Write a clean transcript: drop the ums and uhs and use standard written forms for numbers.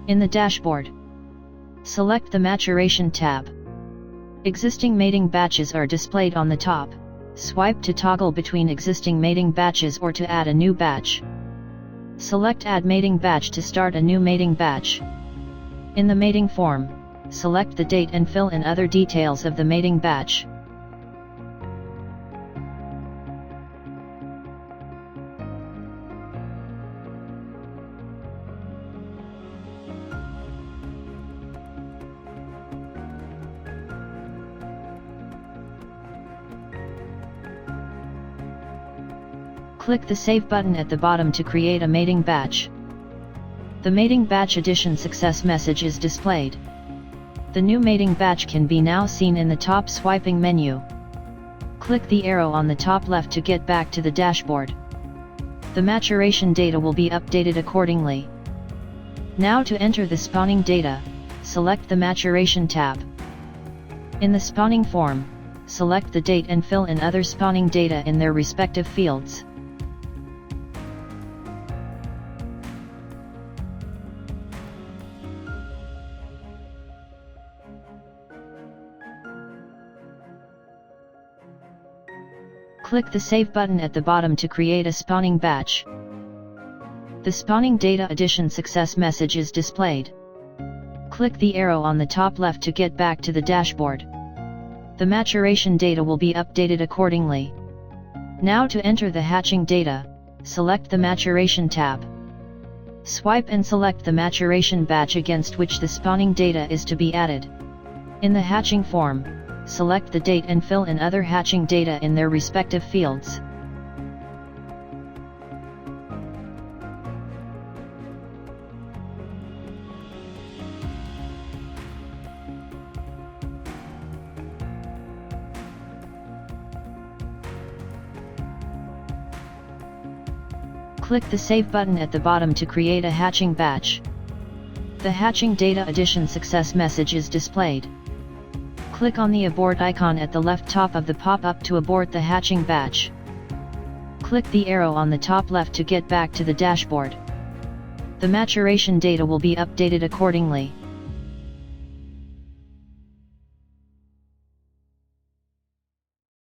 In the dashboard, select the Maturation tab. Existing mating batches are displayed on the top. Swipe to toggle between existing mating batches or to add a new batch. Select Add Mating Batch to start a new mating batch. In the mating form, select the date and fill in other details of the mating batch. Click the Save button at the bottom to create a mating batch. The mating batch addition success message is displayed. The new mating batch can be now seen in the top swiping menu. Click the arrow on the top left to get back to the dashboard. The maturation data will be updated accordingly. Now to enter the spawning data, select the Maturation tab. In the spawning form, select the date and fill in other spawning data in their respective fields. Click the Save button at the bottom to create a spawning batch. The spawning data addition success message is displayed. Click the arrow on the top left to get back to the dashboard. The maturation data will be updated accordingly. Now to enter the hatching data, select the Maturation tab. Swipe and select the maturation batch against which the spawning data is to be added. In the hatching form, select the date and fill in other hatching data in their respective fields. Click the Save button at the bottom to create a hatching batch. The hatching data addition success message is displayed. Click on the Abort icon at the left top of the pop-up to abort the hatching batch. Click the arrow on the top left to get back to the dashboard. The maturation data will be updated accordingly.